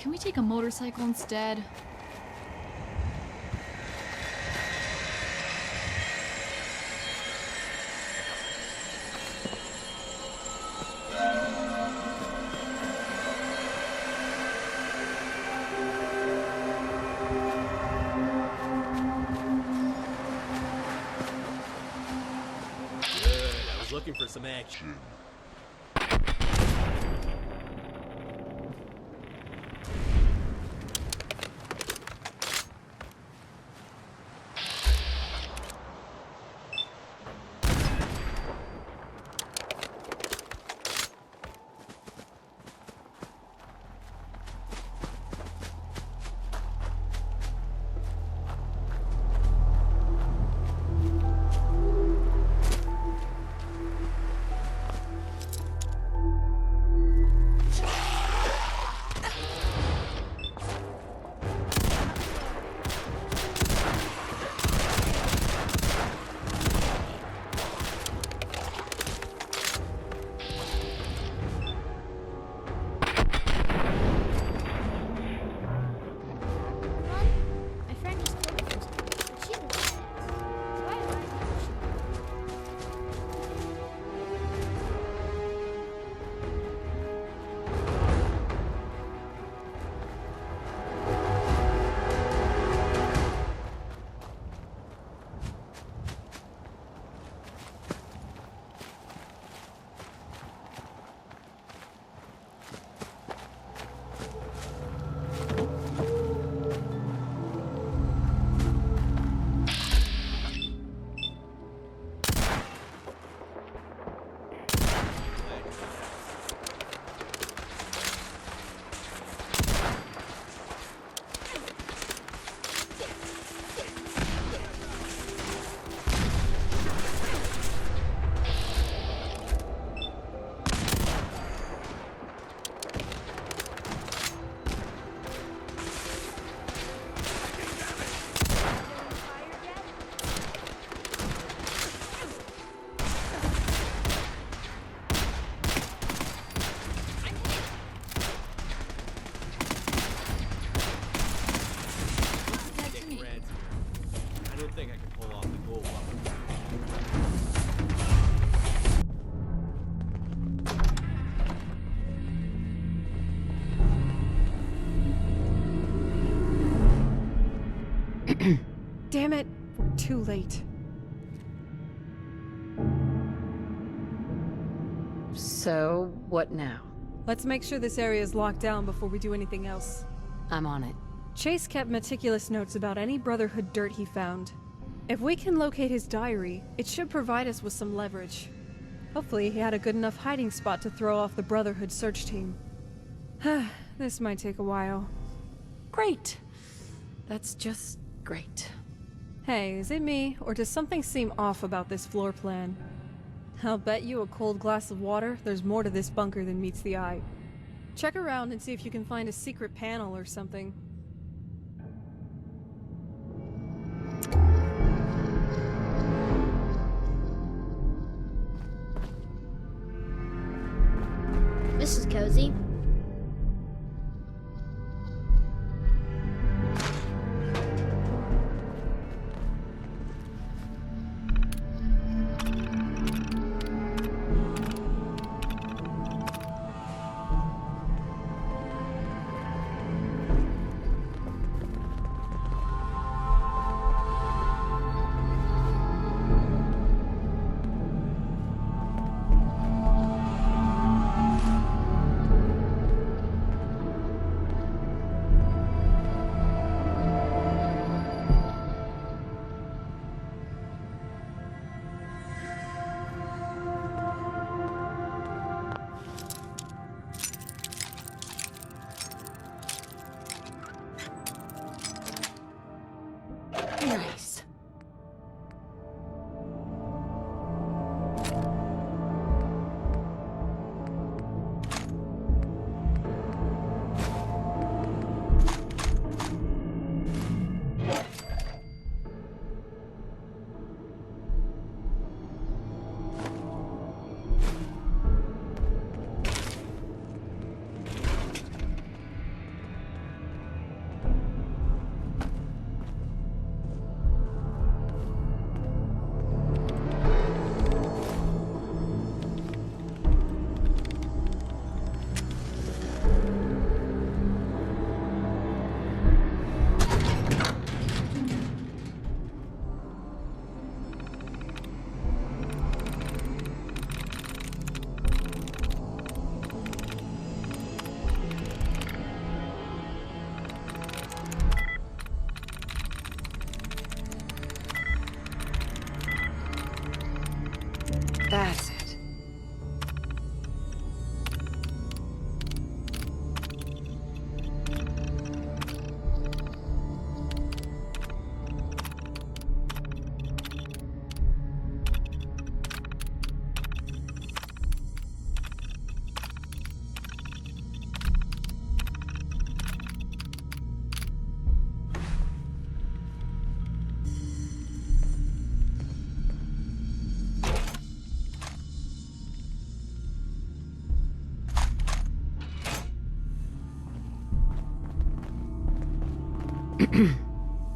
Can we take a motorcycle instead? Looking for some action. Damn it, we're too late. So, what now? Let's make sure this area is locked down before we do anything else. I'm on it. Chase kept meticulous notes about any Brotherhood dirt he found. If we can locate his diary, it should provide us with some leverage. Hopefully he had a good enough hiding spot to throw off the Brotherhood search team. This might take a while. Great. That's just great. Hey, is it me, or does something seem off about this floor plan? I'll bet you a cold glass of water there's more to this bunker than meets the eye. Check around and see if you can find a secret panel or something. This is cozy. That's it.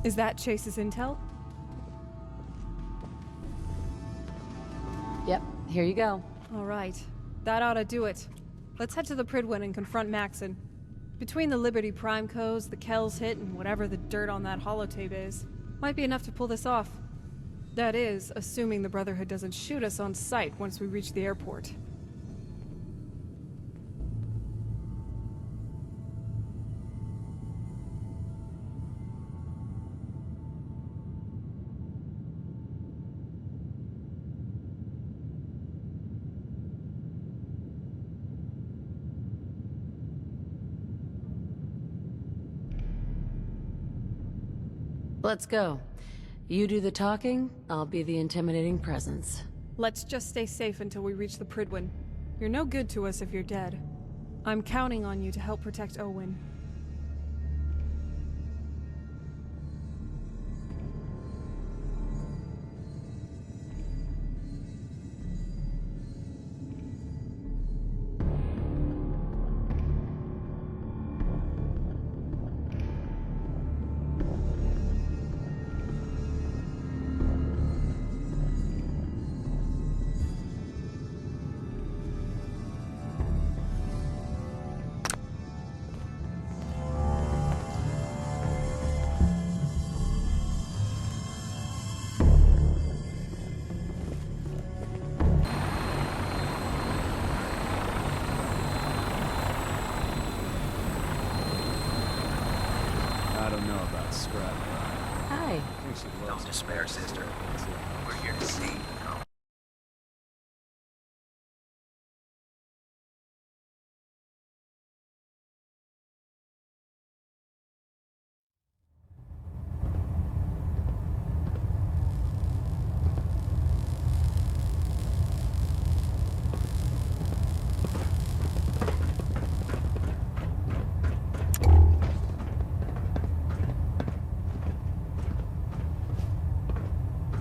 Is that Chase's intel? Yep, here you go. All right. That ought to do it. Let's head to the Pridwin and confront Maxson. Between the Liberty Prime codes, the Kells hit, and whatever the dirt on that holotape is, might be enough to pull this off. That is, assuming the Brotherhood doesn't shoot us on sight once we reach the airport. Let's go. You do the talking, I'll be the intimidating presence. Let's just stay safe until we reach the Pridwin. You're no good to us if you're dead. I'm counting on you to help protect Owen. I don't know about Scrap. Hi. Don't despair, sister. We're here to see.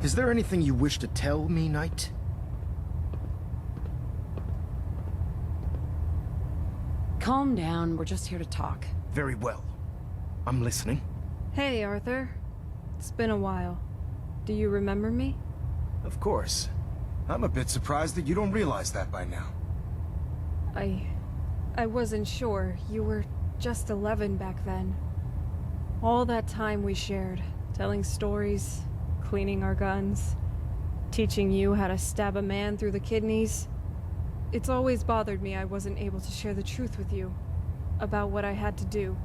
Is there anything you wish to tell me, Knight? Calm down, we're just here to talk. Very well. I'm listening. Hey, Arthur. It's been a while. Do you remember me? Of course. I'm a bit surprised that you don't realize that by now. I wasn't sure. You were just 11 back then. All that time we shared, telling stories, cleaning our guns, teaching you how to stab a man through the kidneys. It's always bothered me I wasn't able to share the truth with you about what I had to do.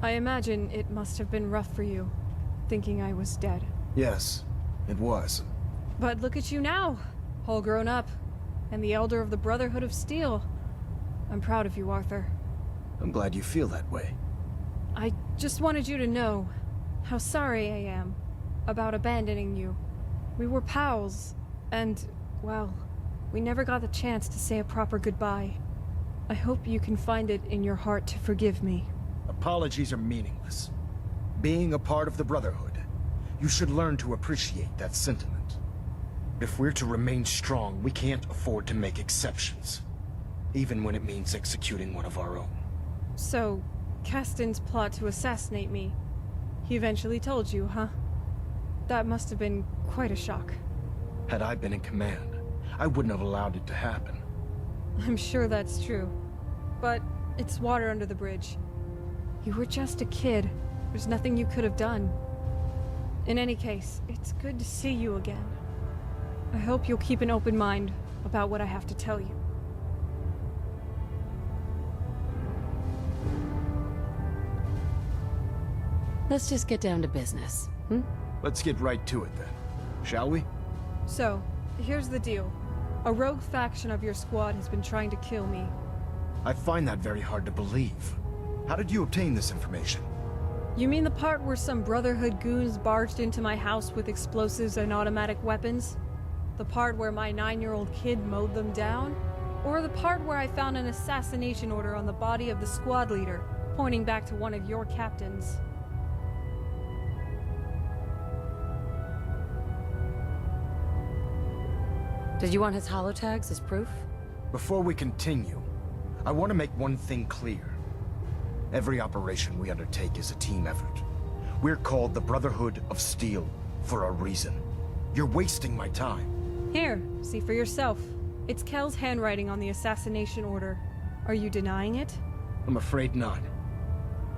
I imagine it must have been rough for you, thinking I was dead. Yes, it was. But look at you now, all grown up, and the elder of the Brotherhood of Steel. I'm proud of you, Arthur. I'm glad you feel that way. I just wanted you to know how sorry I am about abandoning you. We were pals, and, well, we never got the chance to say a proper goodbye. I hope you can find it in your heart to forgive me. Apologies are meaningless. Being a part of the Brotherhood, you should learn to appreciate that sentiment. If we're to remain strong, we can't afford to make exceptions, even when it means executing one of our own. So, Caston's plot to assassinate me, he eventually told you, huh? That must have been quite a shock. Had I been in command, I wouldn't have allowed it to happen. I'm sure that's true. But it's water under the bridge. You were just a kid. There's nothing you could have done. In any case, it's good to see you again. I hope you'll keep an open mind about what I have to tell you. Let's just get down to business, hmm? Let's get right to it then, shall we? So, here's the deal. A rogue faction of your squad has been trying to kill me. I find that very hard to believe. How did you obtain this information? You mean the part where some Brotherhood goons barged into my house with explosives and automatic weapons? The part where my 9-year-old kid mowed them down? Or the part where I found an assassination order on the body of the squad leader, pointing back to one of your captains? Did you want his holotags as proof? Before we continue, I want to make one thing clear. Every operation we undertake is a team effort. We're called the Brotherhood of Steel for a reason. You're wasting my time. Here, see for yourself. It's Kells' handwriting on the assassination order. Are you denying it? I'm afraid not.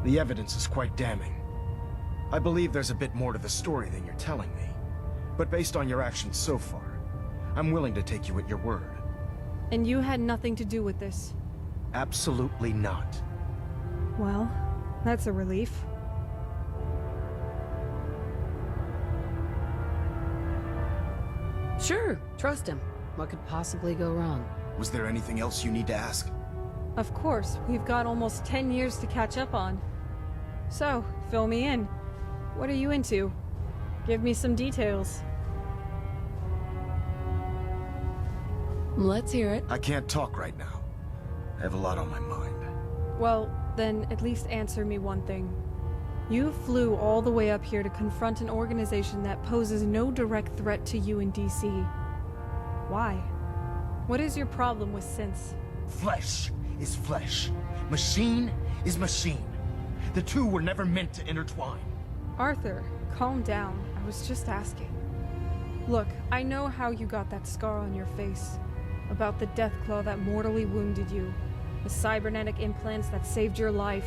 The evidence is quite damning. I believe there's a bit more to the story than you're telling me. But based on your actions so far, I'm willing to take you at your word. And you had nothing to do with this? Absolutely not. Well, that's a relief. Sure, trust him. What could possibly go wrong? Was there anything else you need to ask? Of course, we've got almost 10 years to catch up on. So, fill me in. What are you into? Give me some details. Let's hear it. I can't talk right now. I have a lot on my mind. Well, then at least answer me one thing. You flew all the way up here to confront an organization that poses no direct threat to you in DC. Why? What is your problem with synths? Flesh is flesh. Machine is machine. The two were never meant to intertwine. Arthur, calm down. I was just asking. Look, I know how you got that scar on your face. About the Deathclaw that mortally wounded you. The cybernetic implants that saved your life.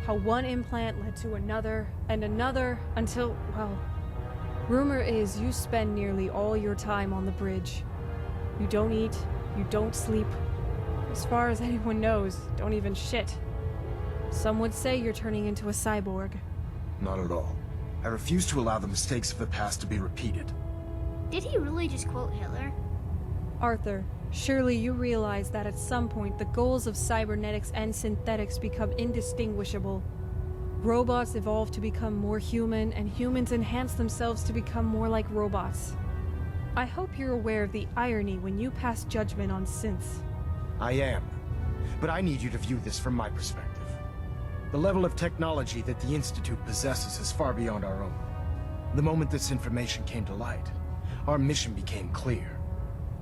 How one implant led to another, and another, until, well... Rumor is you spend nearly all your time on the bridge. You don't eat, you don't sleep. As far as anyone knows, don't even shit. Some would say you're turning into a cyborg. Not at all. I refuse to allow the mistakes of the past to be repeated. Did he really just quote Hitler? Arthur, surely you realize that at some point the goals of cybernetics and synthetics become indistinguishable. Robots evolve to become more human, and humans enhance themselves to become more like robots. I hope you're aware of the irony when you pass judgment on synths. I am. But I need you to view this from my perspective. The level of technology that the Institute possesses is far beyond our own. The moment this information came to light, our mission became clear.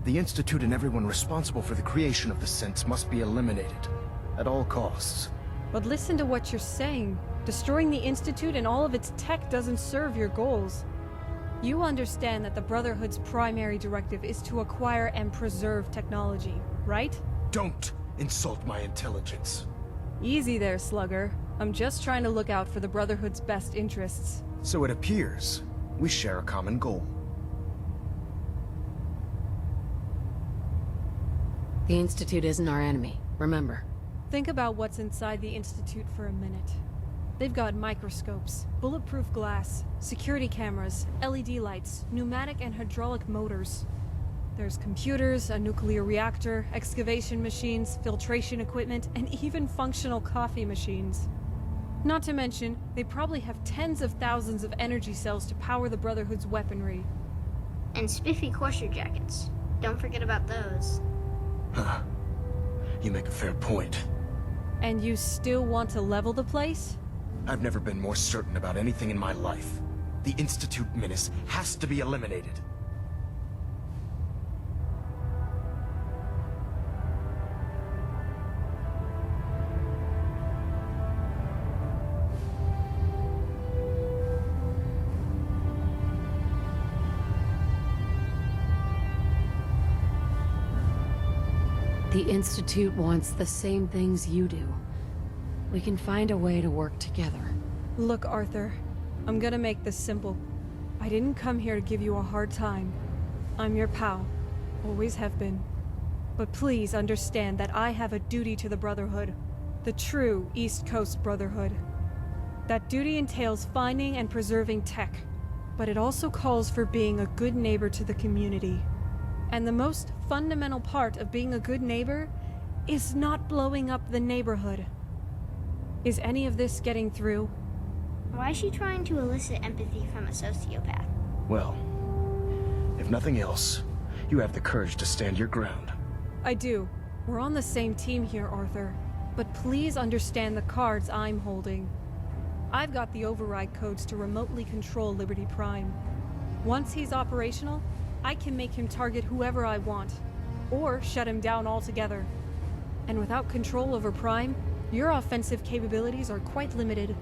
The Institute and everyone responsible for the creation of the synths must be eliminated, at all costs. But listen to what you're saying. Destroying the Institute and all of its tech doesn't serve your goals. You understand that the Brotherhood's primary directive is to acquire and preserve technology, right? Don't insult my intelligence. Easy there, Slugger. I'm just trying to look out for the Brotherhood's best interests. So it appears we share a common goal. The Institute isn't our enemy, remember. Think about what's inside the Institute for a minute. They've got microscopes, bulletproof glass, security cameras, LED lights, pneumatic and hydraulic motors. There's computers, a nuclear reactor, excavation machines, filtration equipment, and even functional coffee machines. Not to mention, they probably have tens of thousands of energy cells to power the Brotherhood's weaponry. And spiffy corset jackets. Don't forget about those. Huh. You make a fair point. And you still want to level the place? I've never been more certain about anything in my life. The Institute menace has to be eliminated. The Institute wants the same things you do. We can find a way to work together. Look, Arthur, I'm gonna make this simple. I didn't come here to give you a hard time. I'm your pal. Always have been. But please understand that I have a duty to the Brotherhood. The true East Coast Brotherhood. That duty entails finding and preserving tech. But it also calls for being a good neighbor to the community. And the most fundamental part of being a good neighbor is not blowing up the neighborhood. Is any of this getting through? Why is she trying to elicit empathy from a sociopath? Well, if nothing else, you have the courage to stand your ground. I do. We're on the same team here, Arthur. But please understand the cards I'm holding. I've got the override codes to remotely control Liberty Prime. Once he's operational, I can make him target whoever I want, or shut him down altogether. And without control over Prime, your offensive capabilities are quite limited.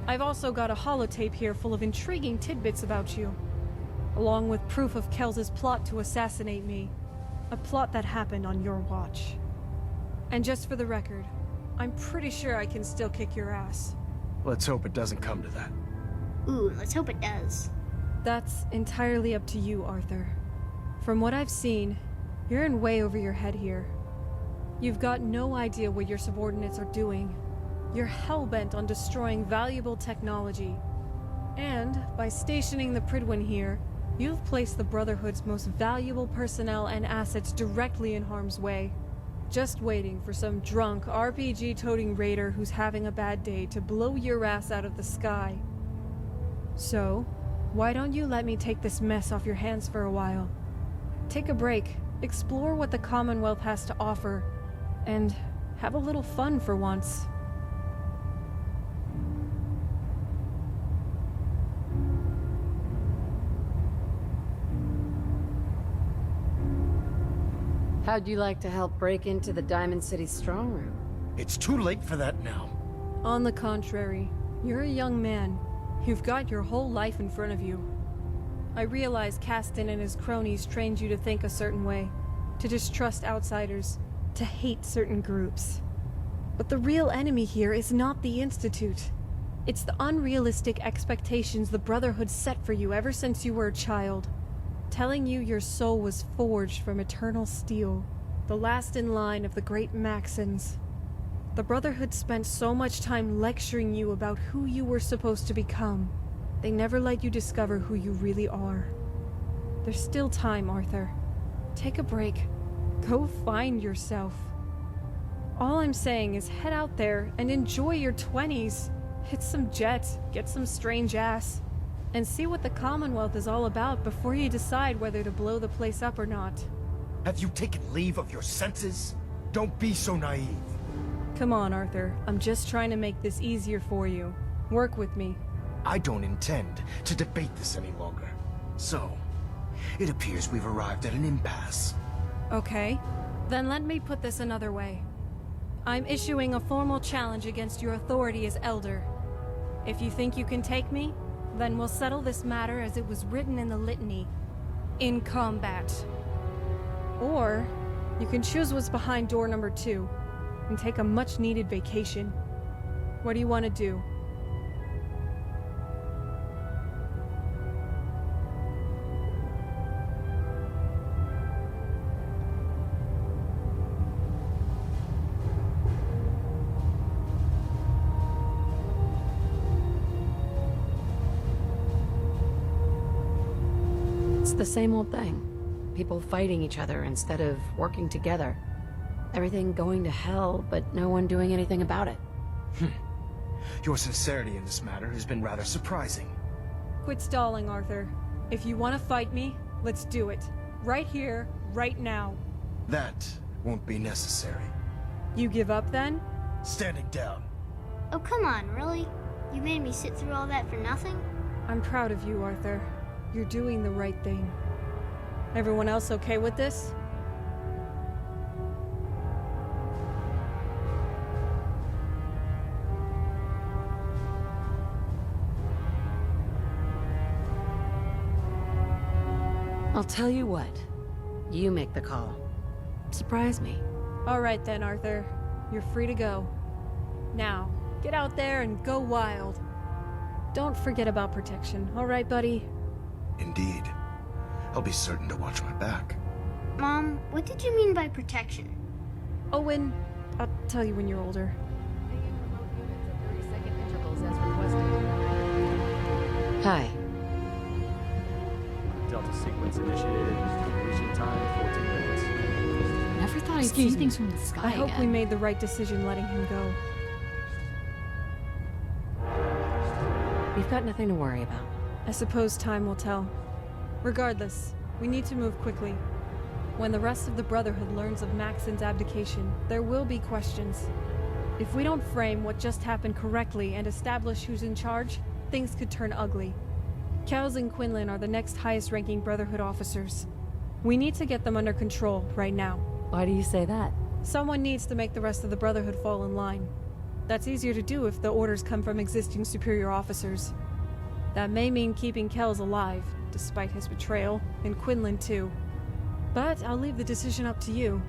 I've also got a holotape here full of intriguing tidbits about you, along with proof of Kells' plot to assassinate me. A plot that happened on your watch. And just for the record, I'm pretty sure I can still kick your ass. Let's hope it doesn't come to that. Ooh, let's hope it does. That's entirely up to you, Arthur. From what I've seen, you're in way over your head here. You've got no idea what your subordinates are doing. You're hell-bent on destroying valuable technology. And by stationing the Pridwin here, you've placed the Brotherhood's most valuable personnel and assets directly in harm's way. Just waiting for some drunk, RPG-toting raider who's having a bad day to blow your ass out of the sky. So, why don't you let me take this mess off your hands for a while? Take a break, explore what the Commonwealth has to offer, and have a little fun for once. How'd you like to help break into the Diamond City strong room? It's too late for that now. On the contrary, you're a young man. You've got your whole life in front of you. I realize Caston and his cronies trained you to think a certain way, to distrust outsiders, to hate certain groups. But the real enemy here is not the Institute. It's the unrealistic expectations the Brotherhood set for you ever since you were a child. Telling you your soul was forged from eternal steel, the last in line of the great Maxsons. The Brotherhood spent so much time lecturing you about who you were supposed to become. They never let you discover who you really are. There's still time, Arthur. Take a break. Go find yourself. All I'm saying is head out there and enjoy your 20s. Hit some jets, get some strange ass, and see what the Commonwealth is all about before you decide whether to blow the place up or not. Have you taken leave of your senses? Don't be so naive. Come on, Arthur. I'm just trying to make this easier for you. Work with me. I don't intend to debate this any longer. So, it appears we've arrived at an impasse. Okay. Then let me put this another way. I'm issuing a formal challenge against your authority as Elder. If you think you can take me, then we'll settle this matter as it was written in the litany. In combat. Or, you can choose what's behind door number 2, and take a much-needed vacation. What do you want to do? It's the same old thing. People fighting each other instead of working together. Everything going to hell, but no one doing anything about it. Your sincerity in this matter has been rather surprising. Quit stalling, Arthur. If you want to fight me, let's do it. Right here, right now. That won't be necessary. You give up then? Standing down. Oh, come on, really? You made me sit through all that for nothing? I'm proud of you, Arthur. You're doing the right thing. Everyone else okay with this? I'll tell you what. You make the call. Surprise me. All right then, Arthur. You're free to go. Now, get out there and go wild. Don't forget about protection, all right, buddy? Indeed. I'll be certain to watch my back. Mom, what did you mean by protection? Owen, I'll tell you when you're older. Hi. Delta sequence initiated. Completion time 14 minutes. Never thought I'd see Excuse me. things from the sky I hope again. we made the right decision letting him go. We've got nothing to worry about. I suppose time will tell. Regardless, we need to move quickly. When the rest of the Brotherhood learns of Maxson's abdication, there will be questions. If we don't frame what just happened correctly and establish who's in charge, things could turn ugly. Kells and Quinlan are the next highest-ranking Brotherhood officers. We need to get them under control right now. Why do you say that? Someone needs to make the rest of the Brotherhood fall in line. That's easier to do if the orders come from existing superior officers. That may mean keeping Kells alive, despite his betrayal, and Quinlan too. But I'll leave the decision up to you.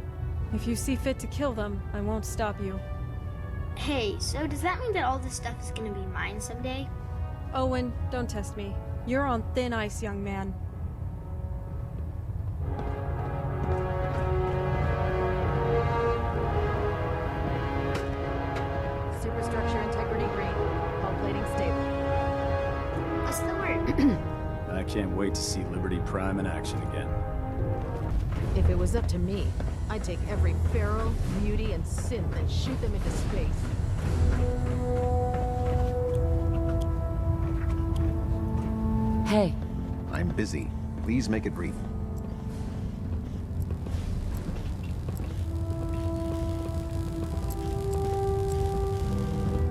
If you see fit to kill them, I won't stop you. Hey, so does that mean that all this stuff is gonna be mine someday? Owen, don't test me. You're on thin ice, young man. Superstructure integrity green. Hull plating stable. What's the word? I can't wait to see Liberty Prime in action again. If it was up to me, I'd take every feral, mutie, and synth and shoot them into space. Hey, I'm busy. Please make it brief.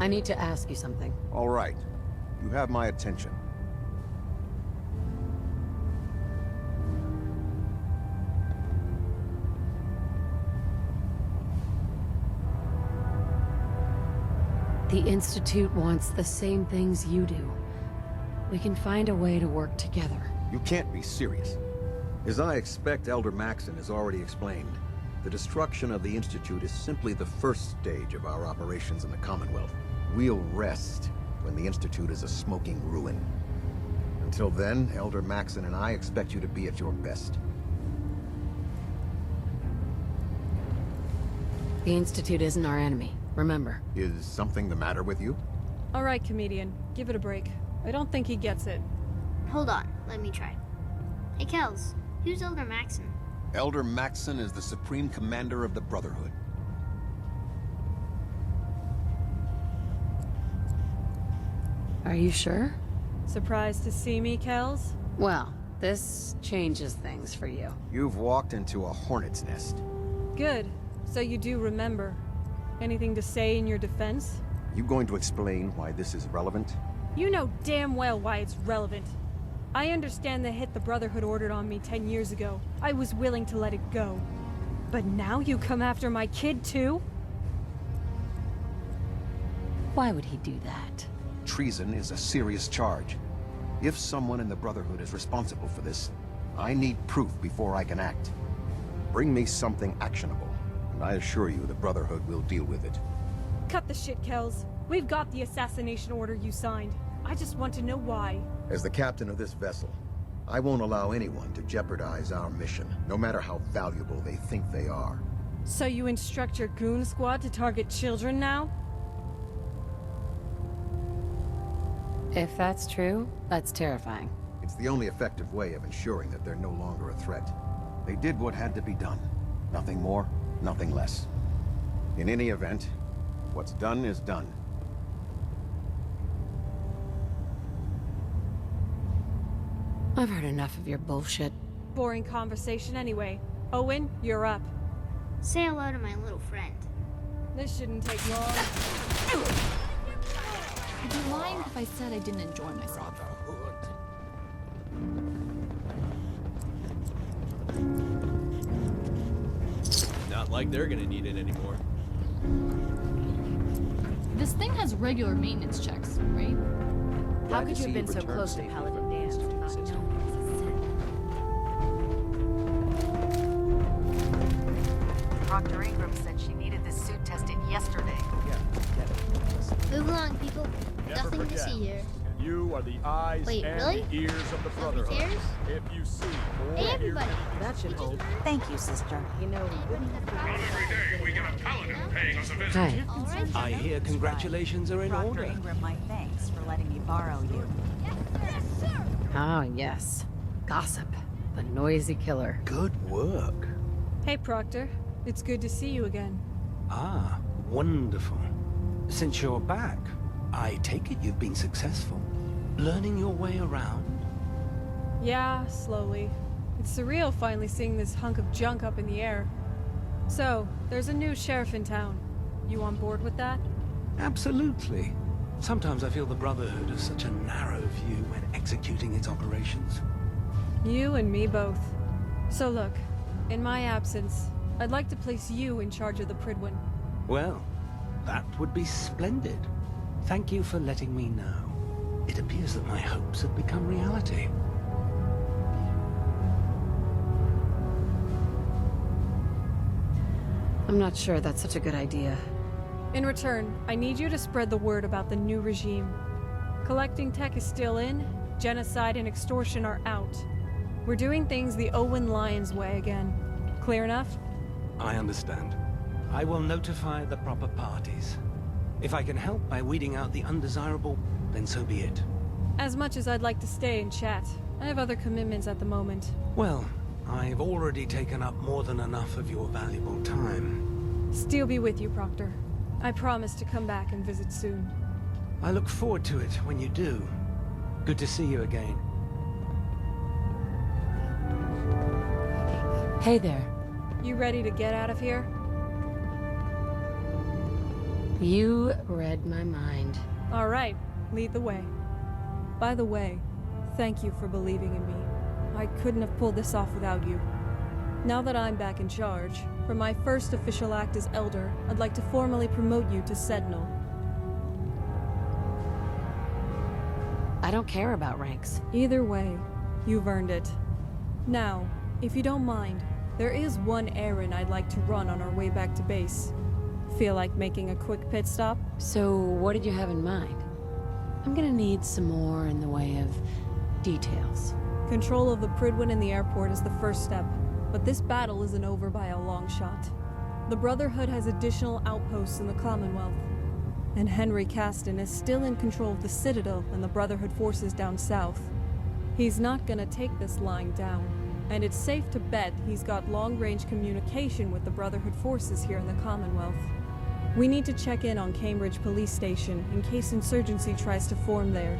I need to ask you something. All right. You have my attention. The Institute wants the same things you do. We can find a way to work together. You can't be serious. As I expect Elder Maxson has already explained, the destruction of the Institute is simply the first stage of our operations in the Commonwealth. We'll rest when the Institute is a smoking ruin. Until then, Elder Maxson and I expect you to be at your best. The Institute isn't our enemy, remember. Is something the matter with you? All right, comedian. Give it a break. I don't think he gets it. Hold on, let me try. Hey, Kells, who's Elder Maxson? Elder Maxson is the Supreme Commander of the Brotherhood. Are you sure? Surprised to see me, Kells? Well, this changes things for you. You've walked into a hornet's nest. Good. So you do remember. Anything to say in your defense? You going to explain why this is relevant? You know damn well why it's relevant. I understand the hit the Brotherhood ordered on me 10 years ago. I was willing to let it go. But now you come after my kid too? Why would he do that? Treason is a serious charge. If someone in the Brotherhood is responsible for this, I need proof before I can act. Bring me something actionable, and I assure you the Brotherhood will deal with it. Cut the shit, Kells. We've got the assassination order you signed. I just want to know why. As the captain of this vessel, I won't allow anyone to jeopardize our mission, no matter how valuable they think they are. So you instruct your goon squad to target children now? If that's true, that's terrifying. It's the only effective way of ensuring that they're no longer a threat. They did what had to be done. Nothing more, nothing less. In any event, what's done is done. I've heard enough of your bullshit. Boring conversation anyway. Owen, you're up. Say hello to my little friend. This shouldn't take long. I'd be lying if I said I didn't enjoy myself. Not like they're gonna need it anymore. This thing has regular maintenance checks, right? How could you have been so close to Paladin Dan and not know it was a sin? Proctor Ingram said she needed this suit tested yesterday. Move along, people. Nothing to see here. You are the eyes Wait, and really? the ears of the Nobody Brotherhood. cares? If you see or Hey, hear everybody. That should hold. Thank you, sister. You know, Hi. All right. I hear congratulations are in Proctor Ingram, my thanks for letting me borrow you. Oh, yes. Gossip, the noisy killer. Good work. Hey, Proctor. It's good to see you again. Ah, wonderful. Since you're back, I take it you've been successful. Learning your way around? Yeah, slowly. It's surreal finally seeing this hunk of junk up in the air. So, there's a new sheriff in town. You on board with that? Absolutely. Sometimes I feel the Brotherhood has such a narrow view when executing its operations. You and me both. So look, in my absence, I'd like to place you in charge of the Pridwin. Well, that would be splendid. Thank you for letting me know. It appears that my hopes have become reality. I'm not sure that's such a good idea. In return, I need you to spread the word about the new regime. Collecting tech is still in, genocide and extortion are out. We're doing things the Owen Lyons way again. Clear enough? I understand. I will notify the proper parties. If I can help by weeding out the undesirable, then so be it. As much as I'd like to stay and chat, I have other commitments at the moment. Well, I've already taken up more than enough of your valuable time. Still be with you, Proctor. I promise to come back and visit soon. I look forward to it when you do. Good to see you again. Hey there. You ready to get out of here? You read my mind. All right, lead the way. By the way, thank you for believing in me. I couldn't have pulled this off without you. Now that I'm back in charge, for my first official act as Elder, I'd like to formally promote you to Sentinel. I don't care about ranks. Either way, you've earned it. Now, if you don't mind, there is one errand I'd like to run on our way back to base. Feel like making a quick pit stop? So, what did you have in mind? I'm gonna need some more in the way of details. Control of the Pridwin and the airport is the first step, but this battle isn't over by a long shot. The Brotherhood has additional outposts in the Commonwealth, and Henry Caston is still in control of the Citadel and the Brotherhood forces down south. He's not gonna take this lying down, and it's safe to bet he's got long-range communication with the Brotherhood forces here in the Commonwealth. We need to check in on Cambridge Police Station in case insurgency tries to form there.